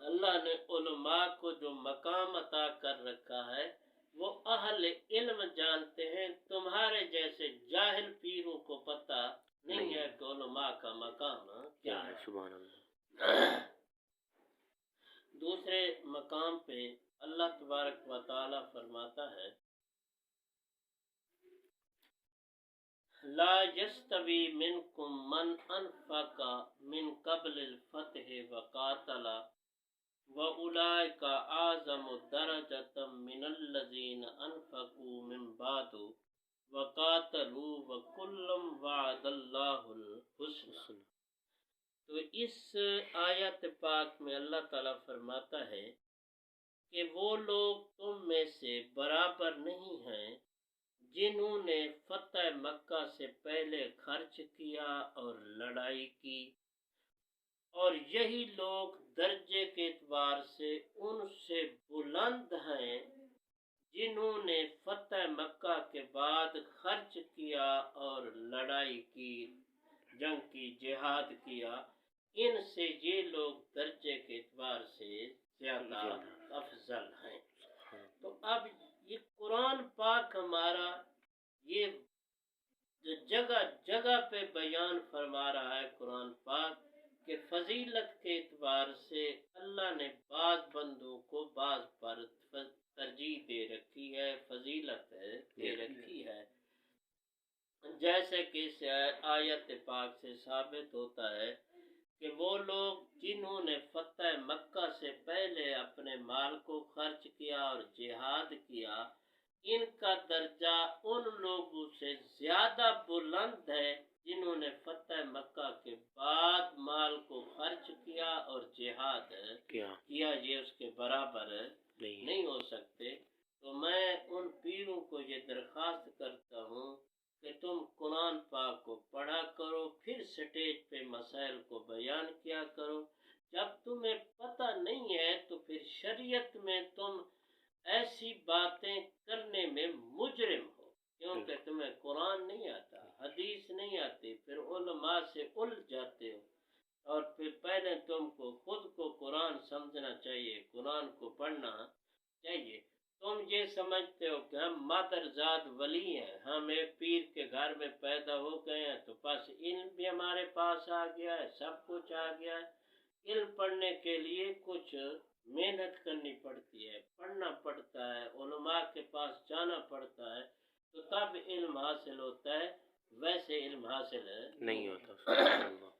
اللہ نے علماء کو جو مقام عطا کر رکھا ہے وہ اہل علم جانتے ہیں، تمہارے جیسے جاہل پیروں کو پتہ نہیں ہے کہ علماء کا مقام کیا ہے۔ سبحان اللہ۔ دوسرے مقام پہ اللہ تبارک و تعالی فرماتا ہے لا يستوي منكم من انفق من قبل الفتح وقاتل وأولئك أعظم درجة من الذين أنفقوا من بعد وقاتلوا وكلا وعد الله الحسنى۔ تو اس آیت پاک میں اللہ تعالیٰ فرماتا ہے کہ وہ لوگ تم میں سے برابر نہیں ہیں جنہوں نے فتح مکہ سے پہلے خرچ کیا اور لڑائی کی، اور یہی لوگ درجے کے اعتبار سے ان سے بلند ہیں جنہوں نے فتح مکہ کے بعد خرچ کیا اور لڑائی کی، جنگ کی، جہاد کیا۔ ان سے یہ لوگ درجے کے اعتبار سے زیادہ افضل ہیں۔ تو اب یہ قرآن پاک ہمارا یہ جگہ جگہ پہ بیان فرما رہا ہے قرآن پاک کہ فضیلت کے اعتبار سے اللہ نے بعض بندوں کو بعض پر ترجیح دے رکھی ہے، فضیلت دے رکھی ہے۔ جیسے کہ اس آیت پاک سے ثابت ہوتا ہے کہ وہ لوگ جنہوں نے فتح مکہ سے پہلے اپنے مال کو خرچ کیا اور جہاد کیا، ان کا درجہ ان لوگوں سے زیادہ بلند ہے جنہوں نے فتح مکہ کے بعد مال کو خرچ کیا اور جہاد کیا، یہ اس کے برابر نہیں ہو سکتے۔ تو میں ان پیروں کو یہ درخواست کرتا ہوں کہ تم قرآن پاک کو پڑھا کرو، پھر سٹیج پہ مسائل کو بیان کیا کرو۔ جب تمہیں پتہ نہیں ہے تو پھر شریعت میں تم ایسی باتیں کرنے میں مجرم ہو، کیونکہ تمہیں قرآن نہیں آتا، حدیث نہیں آتی، پھر علماء سے الجھ جاتے ہو۔ اور پھر پہلے تم کو خود کو قرآن سمجھنا چاہیے، قرآن کو پڑھنا چاہیے۔ تم یہ سمجھتے ہو کہ ہم مادرزاد ولی ہیں، ہم ایک پیر کے گھر میں پیدا ہو گئے ہیں تو بس علم بھی ہمارے پاس آ گیا ہے، سب کچھ آ گیا ہے۔ علم پڑھنے کے لیے کچھ محنت کرنی پڑتی ہے، پڑھنا پڑتا ہے، علماء کے پاس جانا پڑتا ہے، تو تب علم حاصل ہوتا ہے، ویسے علم حاصل نہیں ہوتا۔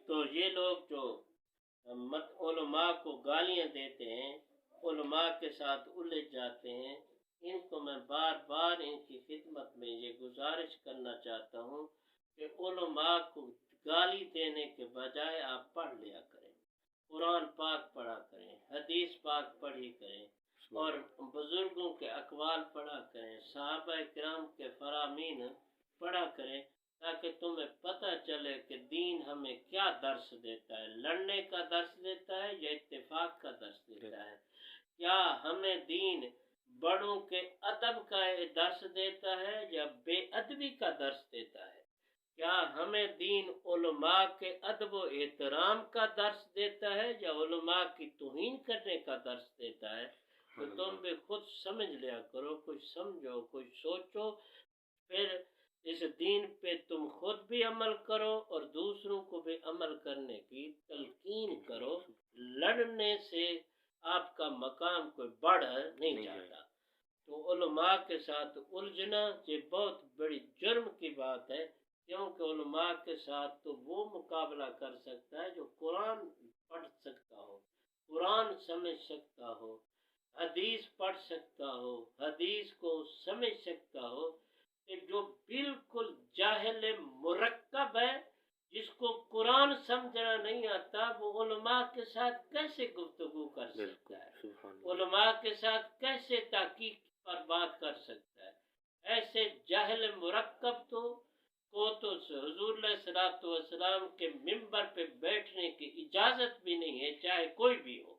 تو یہ لوگ جو علماء کو گالیاں دیتے ہیں، علماء کے ساتھ الجھ جاتے ہیں، ان کو میں بار بار ان کی خدمت میں یہ گزارش کرنا چاہتا ہوں کہ علماء کو گالی دینے کے بجائے آپ پڑھ لیا کریں، قرآن پاک پڑھا کریں، حدیث پاک پڑھی کریں، اور بزرگوں کے اقوال پڑھا کریں، صحابہ کرام کے فرامین پڑھا کریں، تاکہ تمہیں پتہ چلے کہ دین ہمیں کیا درس دیتا ہے، لڑنے کا درس دیتا ہے یا اتفاق کا درس دیتا ہے، کیا ہمیں دین بڑوں کے ادب کا درس دیتا ہے یا بے ادبی کا درس دیتا ہے، کیا ہمیں دین علماء کے ادب و احترام کا درس دیتا ہے یا علماء کی توہین کرنے کا درس دیتا ہے۔ تو تم بھی خود سمجھ لیا کرو، کچھ سمجھو، کچھ سوچو، پھر اس دین پہ تم خود بھی عمل کرو اور دوسروں کو بھی عمل کرنے کی تلقین کرو۔ لڑنے سے آپ کا مقام کوئی بڑھ نہیں جاتا۔ تو علماء کے ساتھ الجھنا یہ بہت بڑی جرم کی بات ہے، کیونکہ علماء کے ساتھ تو وہ مقابلہ کر سکتا ہے جو قرآن پڑھ سکتا ہو، قرآن سمجھ سکتا ہو، حدیث پڑھ سکتا ہو، حدیث کو سمجھ سکتا ہو، کہ جو بالکل جاہل مرکب ہے، جس کو قرآن سمجھنا نہیں آتا، وہ علماء کے ساتھ کیسے گفتگو کر سکتا ہے، علماء کے ساتھ کیسے تحقیق پر بات کر سکتا ہے۔ ایسے جاہل مرکب کو تو حضور علیہ الصلوۃ والسلام کے منبر پہ بیٹھنے کی اجازت بھی نہیں ہے، چاہے کوئی بھی ہو۔